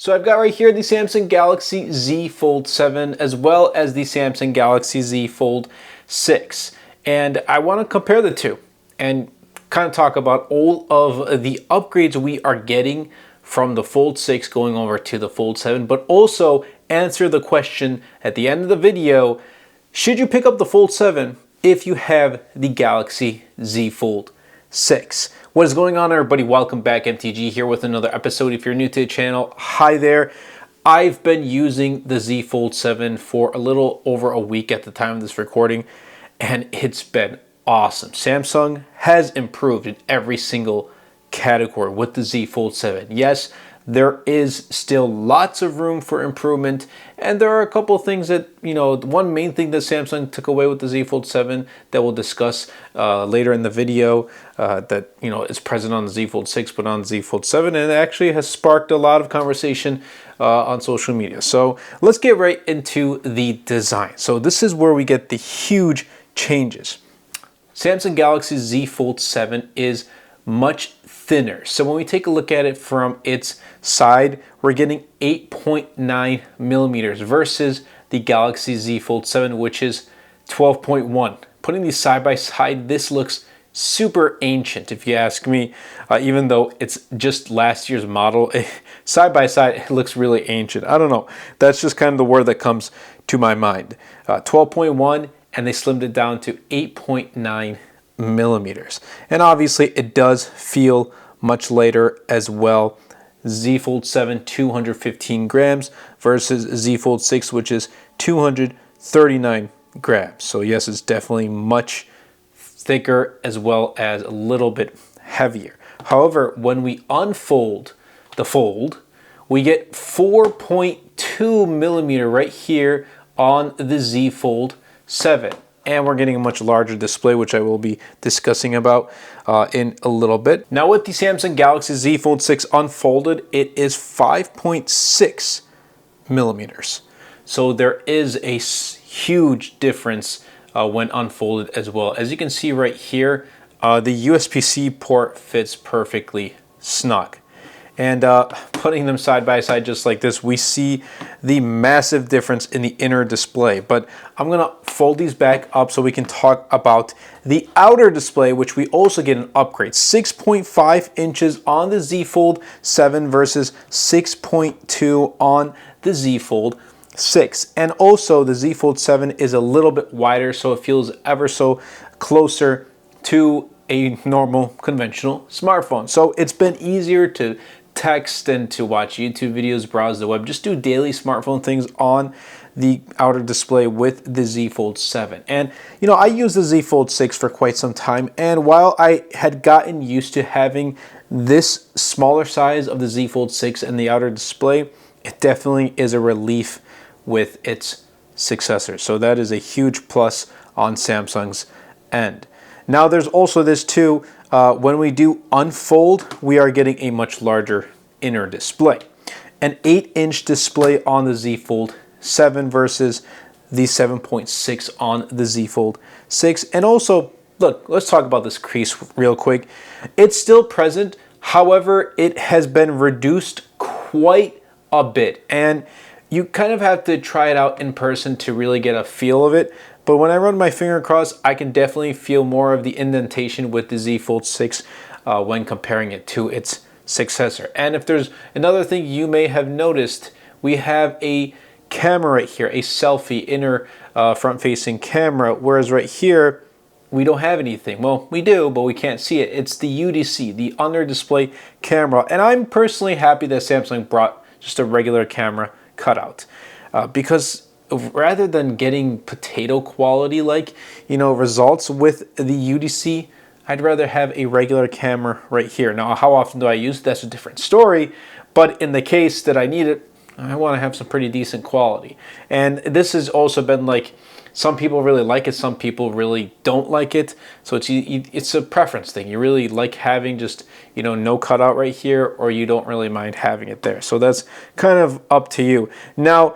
So I've got right here the Samsung Galaxy Z Fold 7 as well as the Samsung Galaxy Z Fold 6. And I want to compare the two and kind of talk about all of the upgrades we are getting from the Fold 6 going over to the Fold 7, but also answer the question at the end of the video, should you pick up the Fold 7 if you have the Galaxy Z Fold 6? What is going on, everybody? Welcome back. MTG here with another episode. If you're new to the channel, hi there. I've been using the Z Fold 7 for a little over a week at the time of this recording, and it's been awesome. Samsung has improved in every single category with the Z Fold 7. Yes, there is still lots of room for improvement, and there are a couple of things that, one main thing that Samsung took away with the Z Fold 7 that we'll discuss later in the video that, is present on the Z Fold 6 but on the Z Fold 7, and it actually has sparked a lot of conversation on social media. So let's get right into the design. So this is where we get the huge changes. Samsung Galaxy Z Fold 7 is much thinner. So when we take a look at it from its side, we're getting 8.9 millimeters versus the Galaxy Z Fold 7, which is 12.1. Putting these side by side, this looks super ancient, if you ask me. Even though it's just last year's model, side by side, it looks really ancient. I don't know. That's just kind of the word that comes to my mind. 12.1, and they slimmed it down to 8.9 millimeters. And obviously it does feel much lighter as well. Z Fold 7 215 grams versus Z Fold 6, which is 239 grams. So yes, it's definitely much thicker as well as a little bit heavier. However, when we unfold the fold, we get 4.2 millimeter right here on the Z Fold 7. And we're getting a much larger display, which I will be discussing about in a little bit. Now with the Samsung Galaxy Z Fold 6 unfolded, it is 5.6 millimeters. So there is a huge difference when unfolded as well. As you can see right here, the USB-C port fits perfectly snug. And putting them side by side just like this, we see the massive difference in the inner display. But I'm gonna fold these back up so we can talk about the outer display, which we also get an upgrade. 6.5 inches on the Z Fold 7 versus 6.2 on the Z Fold 6. And also the Z Fold 7 is a little bit wider, so it feels ever so closer to a normal conventional smartphone. So it's been easier to text and to watch YouTube videos, browse the web, just do daily smartphone things on the outer display with the Z Fold 7. And I used the Z Fold 6 for quite some time, and while I had gotten used to having this smaller size of the Z Fold 6 and the outer display, it definitely is a relief with its successor. So that is a huge plus on Samsung's end. Now there's also this too, when we do unfold, we are getting a much larger inner display. An 8-inch display on the Z Fold 7 versus the 7.6 on the Z Fold 6. And also, look, let's talk about this crease real quick. It's still present, however, it has been reduced quite a bit. And you kind of have to try it out in person to really get a feel of it. But when I run my finger across, I can definitely feel more of the indentation with the Z Fold 6 when comparing it to its successor. And if there's another thing you may have noticed, we have a camera right here, a selfie inner front-facing camera, whereas right here, we don't have anything. Well, we do, but we can't see it. It's the UDC, the under-display camera. And I'm personally happy that Samsung brought just a regular camera cutout because rather than getting potato quality results with the UDC, I'd rather have a regular camera right here. Now, how often do I use it? That's a different story. But in the case that I need it, I want to have some pretty decent quality. And this has also been some people really like it, some people really don't like it. So it's a preference thing. You really like having just, no cutout right here, or you don't really mind having it there. So that's kind of up to you. Now,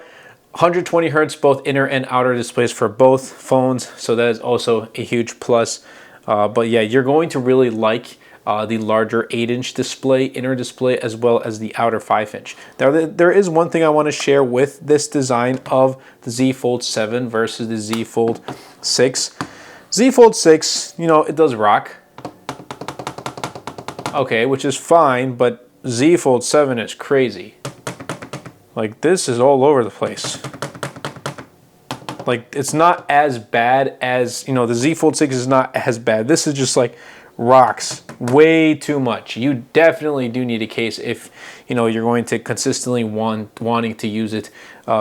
120 hertz, both inner and outer displays for both phones. So that is also a huge plus. But yeah, you're going to really like the larger 8-inch display, inner display, as well as the outer 5-inch. Now, there is one thing I want to share with this design of the Z Fold 7 versus the Z Fold 6. Z Fold 6, you know, it does rock. Okay, which is fine, but Z Fold 7 is crazy. Like, this is all over the place. Like, it's not as bad as, you know, the Z Fold 6 is not as bad. This is just like rocks way too much. You definitely do need a case if, you know, you're going to consistently wanting to use it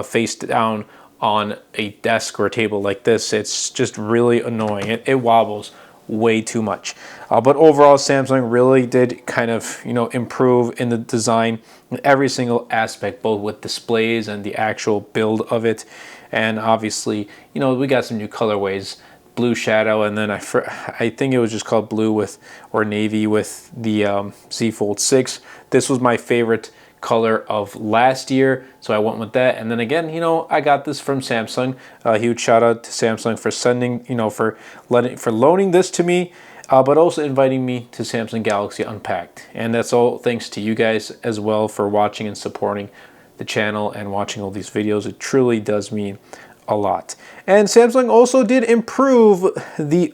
face down on a desk or a table like this. It's just really annoying. It wobbles way too much. But overall, Samsung really did kind of, you know, improve in the design in every single aspect, both with displays and the actual build of it. And obviously, you know, we got some new colorways, blue shadow, and then I think it was just called blue with, or navy with the Z Fold 6. This was my favorite color of last year, so I went with that. And then again, you know, I got this from Samsung. Huge shout out to Samsung for sending, you know, for loaning this to me, but also inviting me to Samsung Galaxy Unpacked. And that's all thanks to you guys as well for watching and supporting the channel and watching all these videos. It truly does mean a lot. And Samsung also did improve the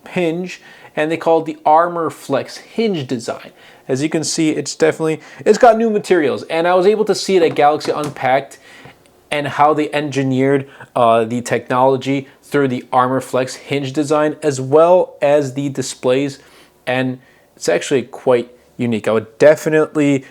hinge, and they called the Armor Flex hinge design. As you can see, it's got new materials, and I was able to see it at Galaxy Unpacked and how they engineered the technology through the Armor Flex hinge design, as well as the displays, and it's actually quite unique. I would definitely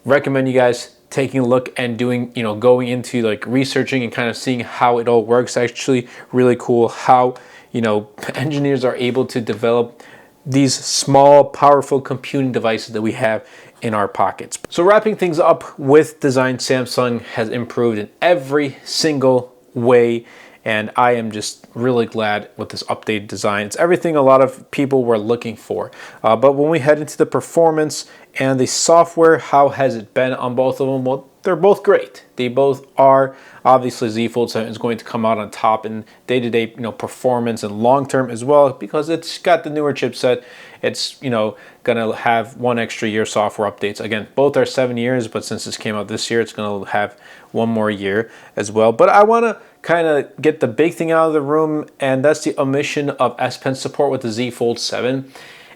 recommend you guys taking a look and doing, you know, going into like researching and kind of seeing how it all works. Actually really cool how, you know, engineers are able to develop these small, powerful computing devices that we have in our pockets. So wrapping things up with design, Samsung has improved in every single way, and I am just really glad with this updated design. It's everything a lot of people were looking for. But when we head into the performance and the software, how has it been on both of them? Well, they're both great. They both are. Obviously, Z Fold 7 is going to come out on top in day-to-day, you know, performance and long-term as well, because it's got the newer chipset. It's, you know, gonna have 1 extra year software updates. Again, both are 7 years, but since this came out this year, it's gonna have 1 more year as well. But I wanna kind of get the big thing out of the room, and that's the omission of S Pen support with the Z Fold 7.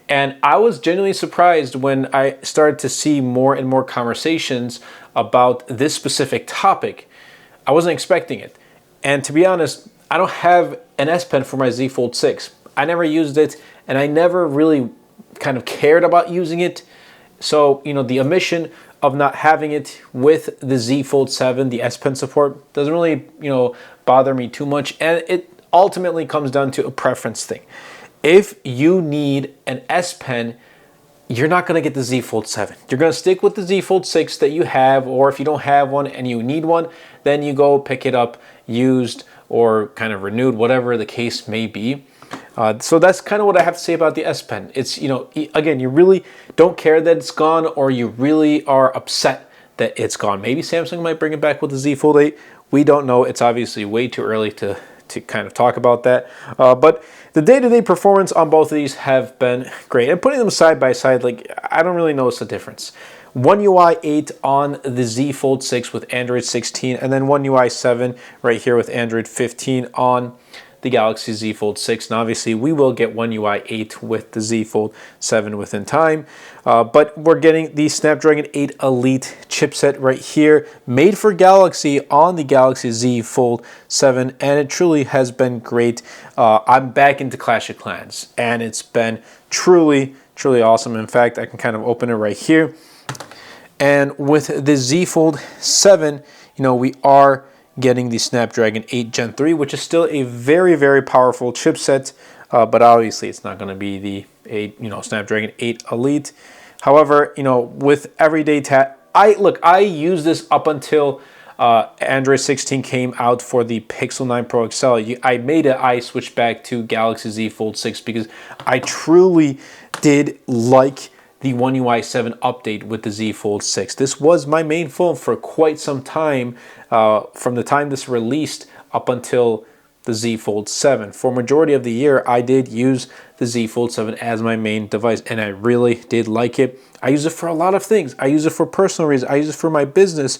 And I was genuinely surprised when I started to see more and more conversations about this specific topic. I wasn't expecting it. And to be honest, I don't have an S Pen for my Z Fold 6. I never used it, and I never really kind of cared about using it. So, you know, the omission of not having it with the Z Fold 7, the S Pen support, doesn't really, you know, bother me too much. And it ultimately comes down to a preference thing. If you need an S Pen, you're not going to get the Z Fold 7. You're going to stick with the Z Fold 6 that you have, or if you don't have one and you need one, then you go pick it up used or kind of renewed, whatever the case may be. So that's kind of what I have to say about the S Pen. It's, you know, again, you really don't care that it's gone, or you really are upset that it's gone. Maybe Samsung might bring it back with the Z Fold 8. We don't know. It's obviously way too early to kind of talk about that. But the day-to-day performance on both of these have been great. And putting them side by side, like, I don't really notice the difference. One UI 8 on the Z Fold 6 with Android 16, and then One UI 7 right here with Android 15 on the Galaxy Z Fold 6. And obviously we will get One UI 8 with the Z Fold 7 within time. But we're getting the Snapdragon 8 Elite chipset right here, made for Galaxy on the Galaxy Z Fold 7, and it truly has been great. I'm back into Clash of Clans, and it's been truly, truly awesome. In fact, I can kind of open it right here. And with the Z Fold 7, you know, we are getting the Snapdragon 8 Gen 3, which is still a very, very powerful chipset, but obviously it's not going to be the Snapdragon 8 Elite. However, you know, with everyday I used this up until Android 16 came out for the Pixel 9 Pro XL. I switched back to Galaxy Z Fold 6 because I truly did like the One UI 7 update with the Z Fold 6. This was my main phone for quite some time, from the time this released up until the Z Fold 7. For majority of the year, I did use the Z Fold 7 as my main device, and I really did like it. I use it for a lot of things. I use it for personal reasons. I use it for my business,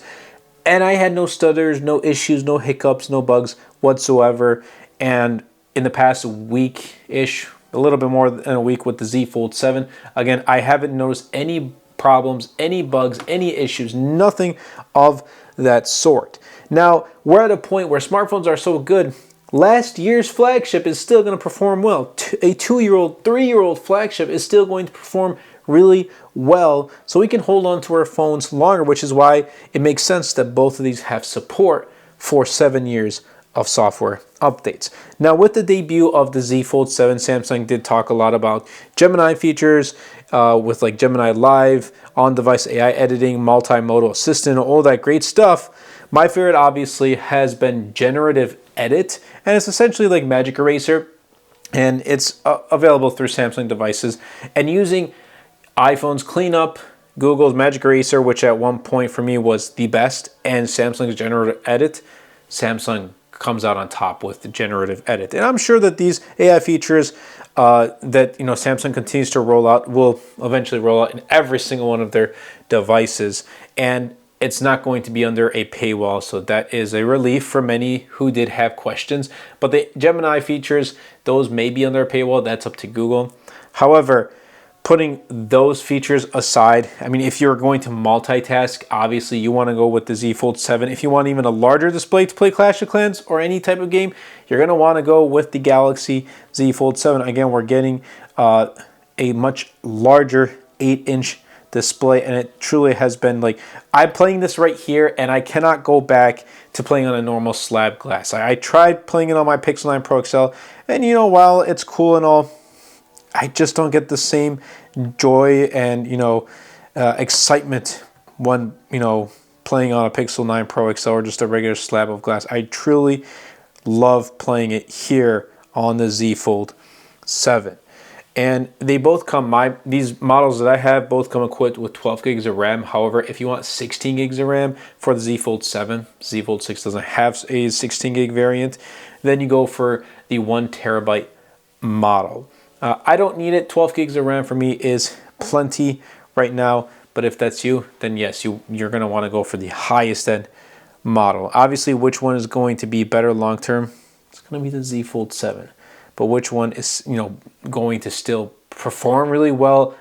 and I had no stutters, no issues, no hiccups, no bugs whatsoever. And in the past week-ish, a little bit more than a week with the Z Fold 7, again, I haven't noticed any problems, any bugs, any issues, nothing of that sort. Now, we're at a point where smartphones are so good, last year's flagship is still going to perform well. A 2-year-old, 3-year-old flagship is still going to perform really well, so we can hold on to our phones longer, which is why it makes sense that both of these have support for 7 years of software updates. Now, with the debut of the Z Fold 7, Samsung did talk a lot about Gemini features with like Gemini Live, on-device AI editing, multimodal assistant, all that great stuff. My favorite obviously has been generative edit, and it's essentially like Magic Eraser, and it's available through Samsung devices. And using iPhone's cleanup, Google's Magic Eraser, which at one point for me was the best, and Samsung's generative edit, Samsung comes out on top with the generative edit. And I'm sure that these AI features that Samsung continues to roll out will eventually roll out in every single one of their devices, and it's not going to be under a paywall, so that is a relief for many who did have questions. But the Gemini features, those may be under a paywall. That's up to Google. However, putting those features aside, I mean, if you're going to multitask, obviously you want to go with the Z Fold 7. If you want even a larger display to play Clash of Clans or any type of game, you're going to want to go with the Galaxy Z Fold 7. Again, we're getting a much larger 8-inch display, and it truly has been like, I'm playing this right here and I cannot go back to playing on a normal slab glass. I tried playing it on my Pixel 9 Pro XL, and while it's cool and all, I just don't get the same joy and excitement when playing on a Pixel 9 Pro XL or just a regular slab of glass. I truly love playing it here on the Z Fold 7. And they both come, these models that I have both come equipped with 12 gigs of RAM. However, if you want 16 gigs of RAM for the Z Fold 7, Z Fold 6 doesn't have a 16 gig variant, then you go for the 1 terabyte model. I don't need it. 12 gigs of RAM for me is plenty right now, but if that's you, then yes, you're going to want to go for the highest end model. Obviously, which one is going to be better long term? It's going to be the Z Fold 7. But which one is going to still perform really well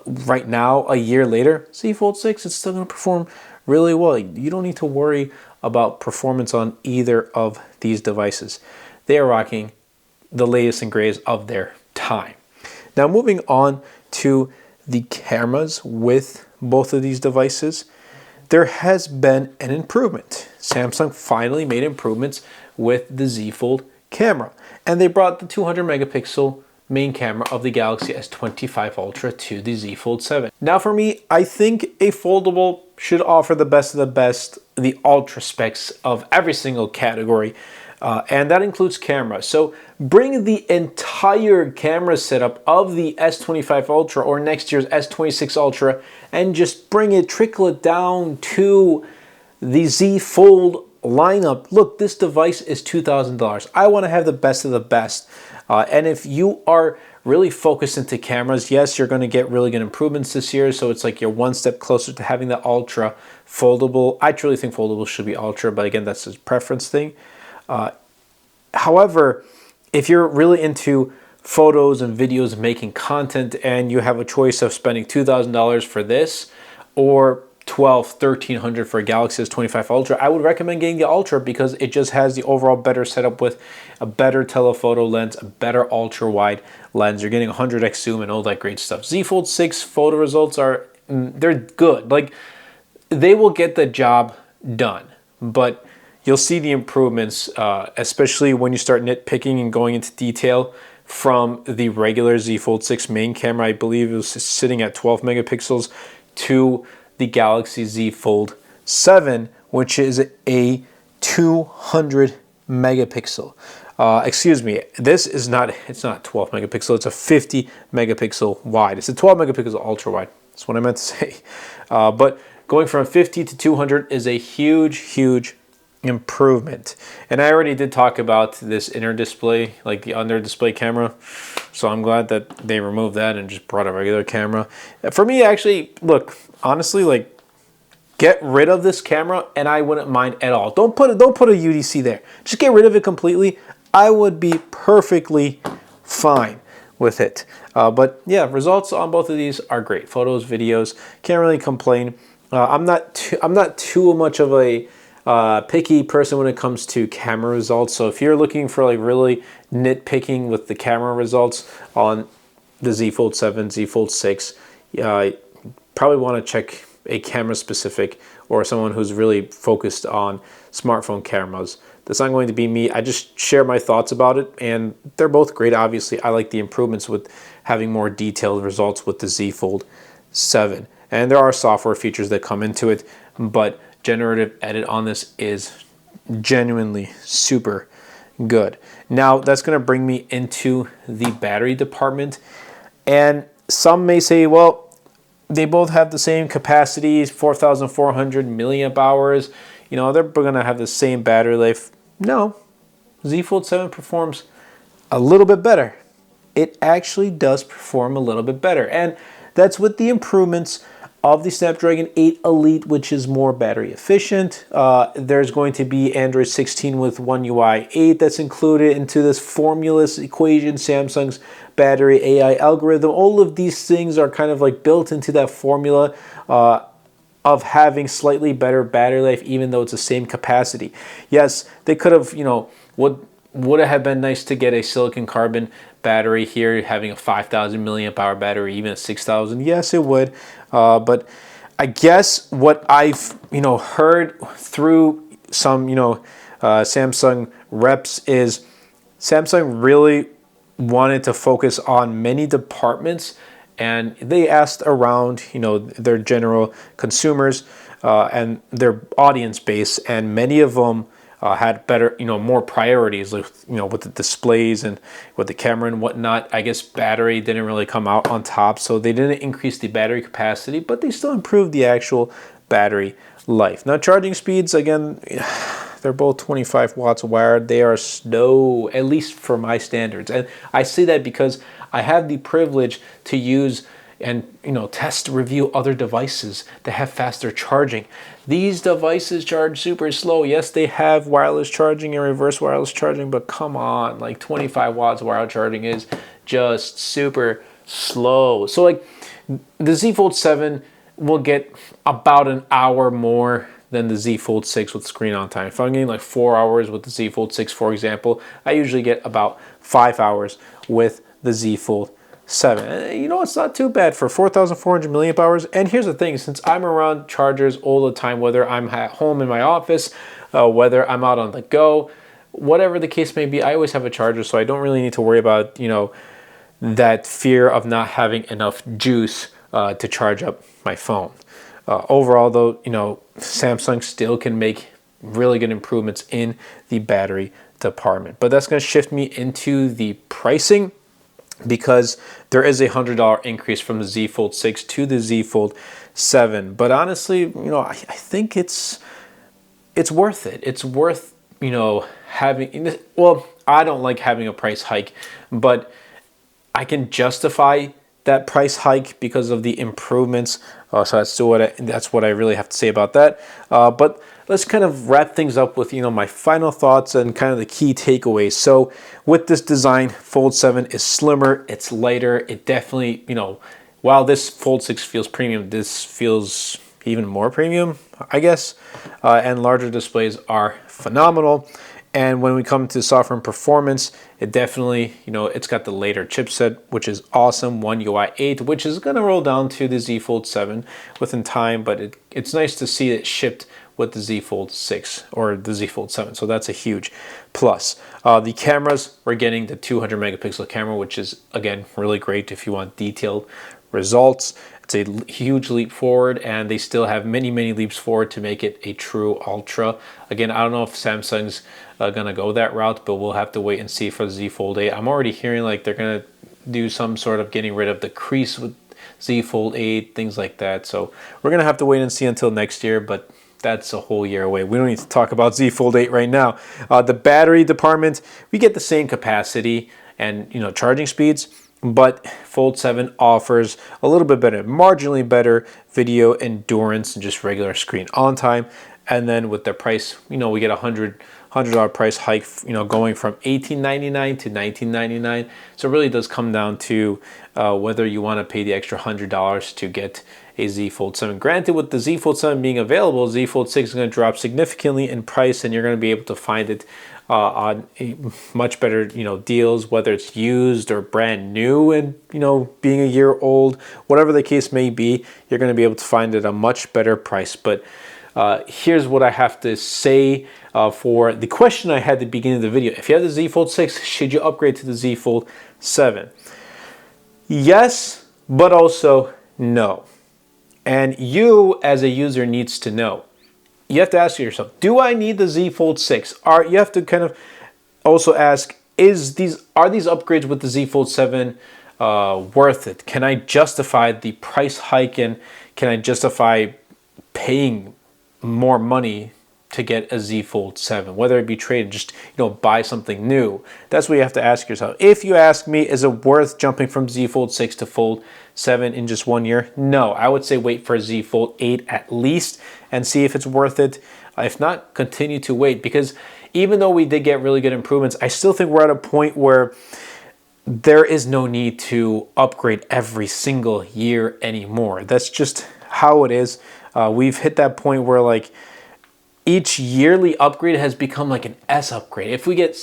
right now, a year later? Z Fold 6, it's still going to perform really well. You don't need to worry about performance on either of these devices. They are rocking the latest and greatest of their time. Now, moving on to the cameras with both of these devices, there has been an improvement. Samsung finally made improvements with the Z Fold camera, and they brought the 200 megapixel main camera of the Galaxy S25 Ultra to the Z Fold 7. Now, for me, I think a foldable should offer the best of the best, the ultra specs of every single category, and that includes camera. So bring the entire camera setup of the S25 Ultra or next year's S26 Ultra and just trickle it down to the Z Fold lineup. Look, this device is $2,000. I want to have the best of the best. And if you are really focused into cameras, yes, you're going to get really good improvements this year. So it's like you're one step closer to having the Ultra foldable. I truly think foldable should be Ultra, but again, that's a preference thing. However, if you're really into photos and videos and making content and you have a choice of spending $2,000 for this or $1,300 for a Galaxy S25 Ultra, I would recommend getting the Ultra because it just has the overall better setup with a better telephoto lens, a better ultra wide lens. You're getting 100x zoom and all that great stuff. Z Fold 6 photo results they're good. Like, they will get the job done, but you'll see the improvements, especially when you start nitpicking and going into detail from the regular Z Fold 6 main camera. I believe it was sitting at 12 megapixels to the Galaxy Z Fold 7, which is a 200 megapixel. Excuse me, it's not 12 megapixel, it's a 50 megapixel wide. It's a 12 megapixel ultra wide. That's what I meant to say. But going from 50 to 200 is a huge, huge improvement. And I already did talk about this inner display, like the under display camera. So I'm glad that they removed that and just brought a regular camera. For me, actually, look, honestly, like, get rid of this camera and I wouldn't mind at all. Don't put a UDC there. Just get rid of it completely. I would be perfectly fine with it. But yeah, results on both of these are great. Photos, videos, can't really complain. I'm not too much of a picky person when it comes to camera results. So if you're looking for like really nitpicking with the camera results on the Z Fold 7, Z Fold 6, probably want to check a camera specific or someone who's really focused on smartphone cameras. That's not going to be me. I just share my thoughts about it, and they're both great. Obviously, I like the improvements with having more detailed results with the Z Fold 7. And there are software features that come into it, but generative edit on this is genuinely super good. Now, that's going to bring me into the battery department. And some may say, well, they both have the same capacities, 4,400 milliamp hours. You know, they're going to have the same battery life. No, Z Fold 7 performs a little bit better. It actually does perform a little bit better. And that's with the improvements of the Snapdragon 8 Elite, which is more battery efficient. There's going to be Android 16 with One UI 8 that's included into this formulous equation, Samsung's battery AI algorithm. All of these things are kind of like built into that formula of having slightly better battery life, even though it's the same capacity. Yes, they could have, you know, would it have been nice to get a silicon carbon battery here, having a 5,000 milliamp hour battery, even a 6,000? Yes, it would. But I guess what I've, you know, heard through some, you know, Samsung reps is Samsung really wanted to focus on many departments, and they asked around, you know, their general consumers and their audience base, and many of them had better, you know, more priorities, like, you know, with the displays and with the camera and whatnot. I guess battery didn't really come out on top, so they didn't increase the battery capacity, but they still improved the actual battery life. Now, charging speeds, again, they're both 25 watts wired. They are slow, at least for my standards. And I say that because I have the privilege to use and, you know, test, review other devices that have faster charging. These devices charge super slow. Yes, they have wireless charging and reverse wireless charging, but come on, like 25 watts wireless charging is just super slow. So like the Z Fold 7 will get about an hour more than the Z Fold 6 with screen on time. If I'm getting like 4 hours with the Z Fold 6, for example, I usually get about 5 hours with the Z Fold 7. You know, it's not too bad for 4,400 milliamp hours. And here's the thing, since I'm around chargers all the time, whether I'm at home in my office, whether I'm out on the go, whatever the case may be, I always have a charger, so I don't really need to worry about, you know, that fear of not having enough juice to charge up my phone. Overall, though, you know, Samsung still can make really good improvements in the battery department. But that's going to shift me into the pricing, because there is a $100 increase from the Z Fold 6 to the Z Fold 7. But honestly, you know, I think it's worth it. It's worth, you know, having, well, I don't like having a price hike, but I can justify that price hike because of the improvements. So that's what I really have to say about that. But let's kind of wrap things up with, you know, my final thoughts and kind of the key takeaways. So with this design, Fold 7 is slimmer, it's lighter. It definitely, you know, while this Fold 6 feels premium, this feels even more premium, I guess. And larger displays are phenomenal. And when we come to software and performance, it definitely, you know, it's got the later chipset, which is awesome, One UI 8, which is going to roll down to the Z Fold 7 within time, but it's nice to see it shipped with the Z Fold 6 or the Z Fold 7, so that's a huge plus. The cameras, we're getting the 200 megapixel camera, which is, again, really great if you want detailed results. It's a huge leap forward, and they still have many, many leaps forward to make it a true ultra. Again, I don't know if Samsung's gonna go that route, but we'll have to wait and see for the Z Fold 8. I'm already hearing like they're gonna do some sort of getting rid of the crease with Z Fold 8, things like that. So we're gonna have to wait and see until next year, but that's a whole year away. We don't need to talk about Z Fold 8 right now. The battery department, we get the same capacity and charging speeds, but Fold 7 offers a little bit better, marginally better video endurance and just regular screen on time. And then with the price, we get $100 price hike, going from $18.99 to $19.99. So it really does come down to whether you want to pay the extra $100 to get a Z Fold 7. Granted, with the Z Fold 7 being available, Z Fold 6 is going to drop significantly in price, and you're going to be able to find it on much better deals, whether it's used or brand new and being a year old, whatever the case may be, you're going to be able to find it at a much better price. But here's what I have to say for the question I had at the beginning of the video. If you have the Z Fold 6, should you upgrade to the Z Fold 7? Yes, but also no. And you as a user needs to know. You have to ask yourself, do I need the Z Fold 6? You have to kind of also ask, are these upgrades with the Z Fold 7 worth it? Can I justify the price hike, and can I justify paying more money to get a Z Fold 7, whether it be traded, just buy something new? That's what you have to ask yourself. If you ask me, is it worth jumping from Z Fold 6 to Fold 7 in just 1 year? No, I would say wait for Z Fold 8 at least and see if it's worth it. If not, continue to wait, because even though we did get really good improvements, I still think we're at a point where there is no need to upgrade every single year anymore. That's just how it is. We've hit that point where like each yearly upgrade has become like an S upgrade. If we get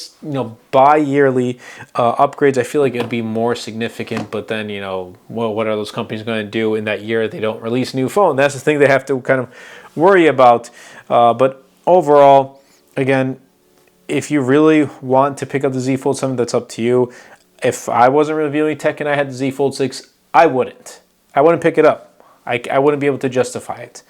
bi-yearly upgrades, I feel like it'd be more significant. But then what are those companies going to do in that year? They don't release a new phone. That's the thing they have to kind of worry about. But overall, again, if you really want to pick up the Z Fold 7, that's up to you. If I wasn't reviewing tech and I had the Z Fold 6, I wouldn't pick it up. I wouldn't be able to justify it.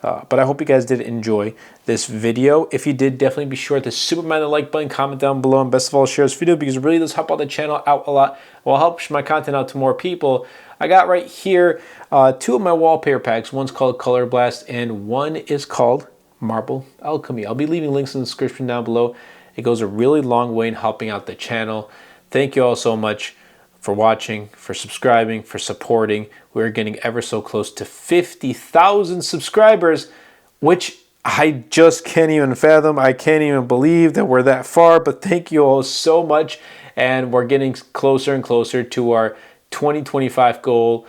But I hope you guys did enjoy this video. If you did, definitely be sure to superman the like button, comment down below, and best of all, share this video, because it really does help out the channel out a lot. It will help push my content out to more people. I got right here 2 of my wallpaper packs. One's called Color Blast and one is called Marble Alchemy. I'll be leaving links in the description down below. It goes a really long way in helping out the channel. Thank you all so much for watching, for subscribing, for supporting. We're getting ever so close to 50,000 subscribers, which I just can't even fathom. I can't even believe that we're that far, but thank you all so much. And we're getting closer and closer to our 2025 goal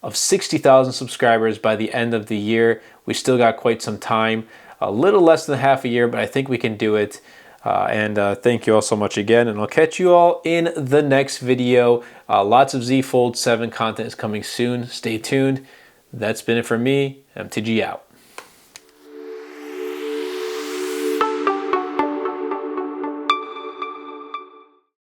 of 60,000 subscribers by the end of the year. We still got quite some time, a little less than half a year, but I think we can do it. Thank you all so much again, and I'll catch you all in the next video. Lots of Z Fold 7 content is coming soon. Stay tuned. That's been it for me. MTG out.